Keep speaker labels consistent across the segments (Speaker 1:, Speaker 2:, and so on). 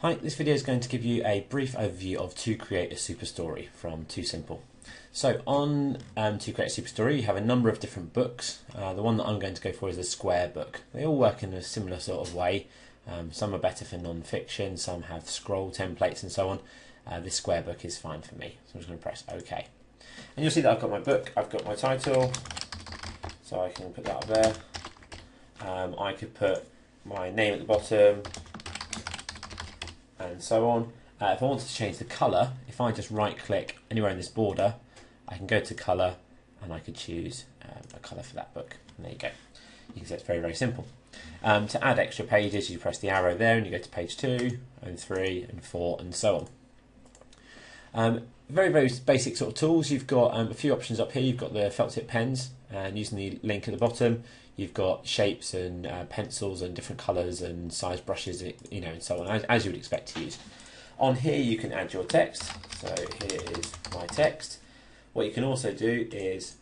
Speaker 1: Hi, this video is going to give you a brief overview of 2Create a Superstory from 2Simple. So on 2Create a Superstory you have a number of different books. The one that I'm going to go for is the square book. They all work in a similar sort of way. Some are better for non-fiction, some have scroll templates and so on. This square book is fine for me, so I'm just going to press OK. And you'll see that I've got my book, I've got my title, so I can put that up there. I could put my name at the bottom, and so on. If I wanted to change the colour, if I just right click anywhere in this border, I can go to colour and I could choose a colour for that book. And there you go. You can see it's very, very simple. To add extra pages, you press the arrow there and you go to page 2 and 3 and 4 and so on. Very, very basic sort of tools. You've got a few options up here. You've got the felt tip pens, and using the link at the bottom, you've got shapes and pencils and different colours and size brushes, and so on, as you would expect to use. On here you can add your text. So here is my text. What you can also do is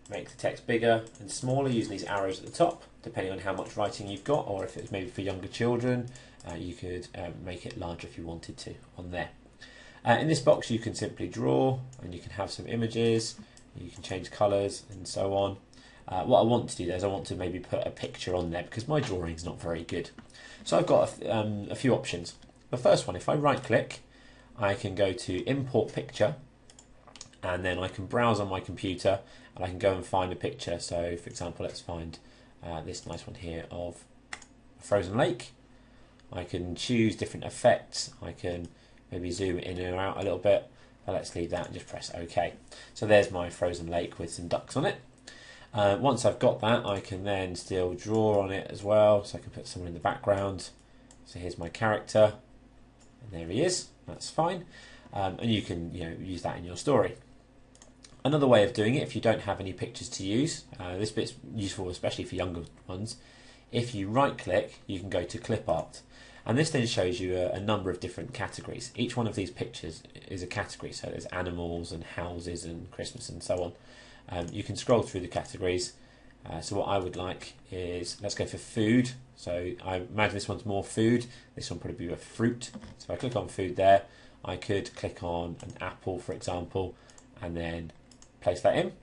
Speaker 1: make the text bigger and smaller using these arrows at the top, depending on how much writing you've got, or if it's maybe for younger children, you could make it larger if you wanted to on there. In this box you can simply draw, and you can have some images, you can change colours and so on. What I want to do there is I want to maybe put a picture on there because my drawing is not very good. So I've got a few options. The first one, if I right click, I can go to import picture, and then I can browse on my computer and I can go and find a picture. So for example, let's find this nice one here of a frozen lake. I can choose different effects. I can maybe zoom in or out a little bit, but let's leave that and just press OK. So there's my frozen lake with some ducks on it. Once I've got that, I can then still draw on it as well, so I can put someone in the background. So here's my character, and there he is. That's fine, and you can use that in your story. Another way of doing it, if you don't have any pictures to use, this bit's useful especially for younger ones. If you right click, you can go to clip art, and this then shows you a number of different categories. Each one of these pictures is a category, so there's animals and houses and Christmas and so on. You can scroll through the categories. So what I would like is, let's go for food. So I imagine this one's more food. This one probably be a fruit. So if I click on food there, I could click on an apple, for example, and then place that in.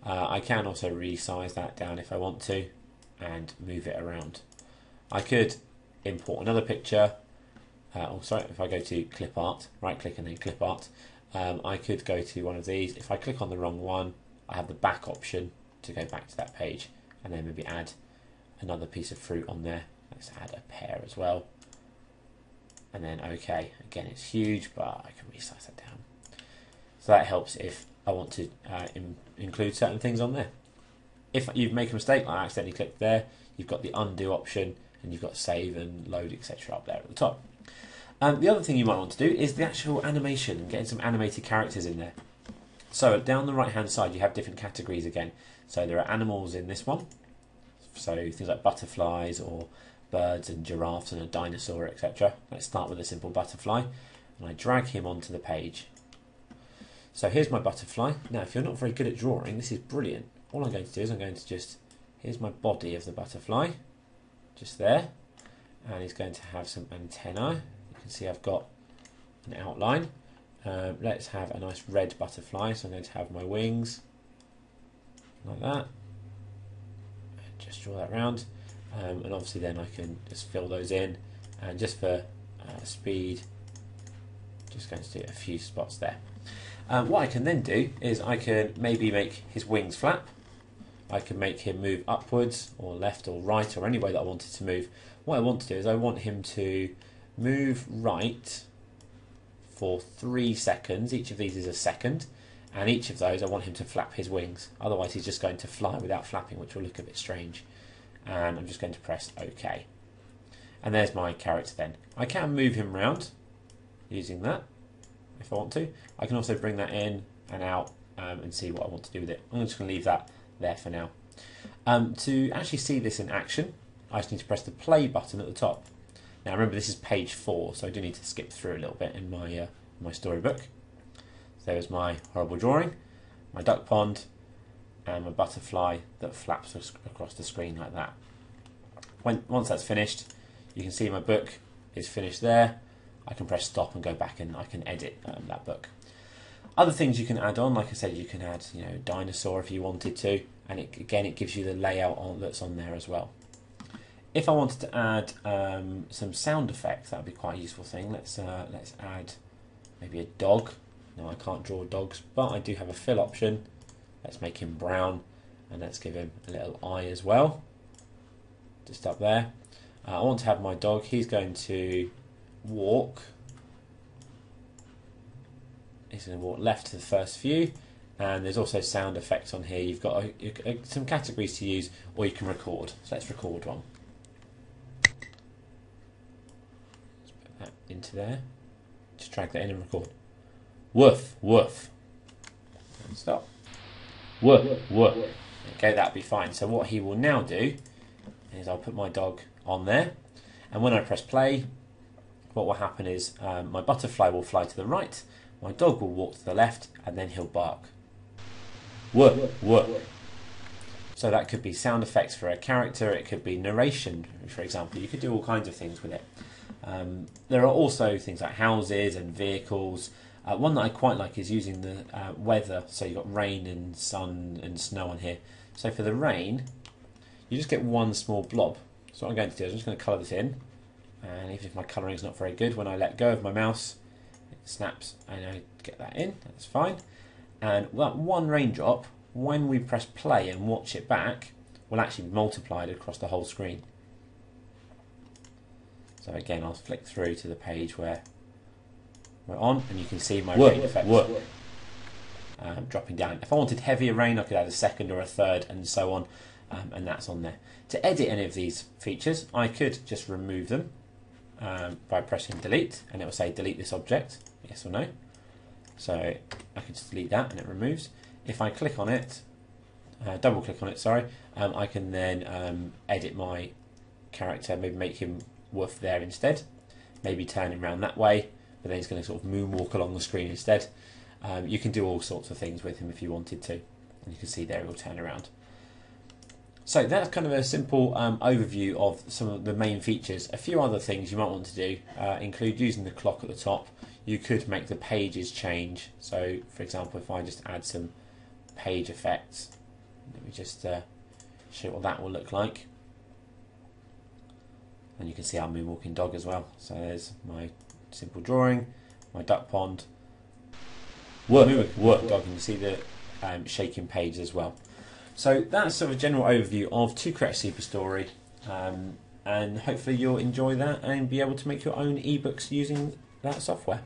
Speaker 1: I can also resize that down if I want to and move it around. I could import another picture. If I go to clip art, right click and then clip art, I could go to one of these. If I click on the wrong one, I have the back option to go back to that page and then maybe add another piece of fruit on there. Let's add a pear as well, and then OK. Again, it's huge, but I can resize that down. So that helps if I want to include certain things on there. If you make a mistake, I accidentally clicked there, you've got the undo option, and you've got save and load, etc. up there at the top. The other thing you might want to do is the actual animation and getting some animated characters in there. So down the right hand side you have different categories again. So there are animals in this one, so things like butterflies or birds and giraffes and a dinosaur, etc. Let's start with a simple butterfly, and I drag him onto the page. So here's my butterfly. Now if you're not very good at drawing, this is brilliant. All I'm going to do is I'm going to here's my body of the butterfly, just there, and he's going to have some antennae. You can see I've got an outline. Let's have a nice red butterfly, so I'm going to have my wings like that, and just draw that round, and obviously then I can just fill those in, and just for speed, just going to do a few spots there. What I can then do is I can maybe make his wings flap. I can make him move upwards or left or right or any way that I wanted to move. What I want to do is I want him to move right for 3 seconds. Each of these is a second, and each of those I want him to flap his wings. Otherwise he's just going to fly without flapping, which will look a bit strange. And I'm just going to press OK. And there's my character then. I can move him around using that if I want to. I can also bring that in and out and see what I want to do with it. I'm just going to leave that there for now. To actually see this in action, I just need to press the play button at the top. Now remember, this is page 4, so I do need to skip through a little bit in my my storybook. So there's my horrible drawing, my duck pond, and my butterfly that flaps across the screen like that. Once that's finished, you can see my book is finished there. I can press stop and go back and I can edit that book. Other things you can add on, like I said, you can add dinosaur if you wanted to, and it gives you the layout that's on there as well. If I wanted to add some sound effects, that would be quite a useful thing. Let's add maybe a dog. No, I can't draw dogs, but I do have a fill option. Let's make him brown, and let's give him a little eye as well, just up there. I want to have my dog. He's going to walk. He's going to walk left to the first view, and there's also sound effects on here. You've got some categories to use, or you can record. So let's record one. Let's put that into there. Just drag that in and record. Woof, woof. And stop. Woof, woof. Okay, that'll be fine. So what he will now do is I'll put my dog on there, and when I press play, what will happen is my butterfly will fly to the right, my dog will walk to the left, and then he'll bark. Woof, woof. So that could be sound effects for a character, it could be narration, for example. You could do all kinds of things with it. There are also things like houses and vehicles. One that I quite like is using the weather, so you've got rain and sun and snow on here. So for the rain, you just get one small blob. So what I'm going to do is I'm just going to colour this in, and even if my colouring is not very good, when I let go of my mouse, it snaps and I get that in, that's fine. And that one raindrop, when we press play and watch it back, will actually be multiplied across the whole screen. So again, I'll flick through to the page where we're on, and you can see my rain effects dropping down. If I wanted heavier rain, I could add a second or a third, and so on, and that's on there. To edit any of these features, I could just remove them by pressing delete, and it will say delete this object, yes or no. So I can just delete that, and it removes. If I click on it, double click on it, sorry, I can then edit my character, maybe make him woof there instead, maybe turn him around that way, but then he's going to sort of moonwalk along the screen instead. You can do all sorts of things with him if you wanted to, and you can see there he'll turn around. So that's kind of a simple overview of some of the main features. A few other things you might want to do include using the clock at the top. You could make the pages change. So for example, if I just add some page effects, let me just show you what that will look like. And you can see our moonwalking dog as well. So there's my simple drawing, my duck pond, dog, and you see the shaking page as well. So that's sort of a general overview of 2Create Superstory, and hopefully you'll enjoy that and be able to make your own ebooks using that software.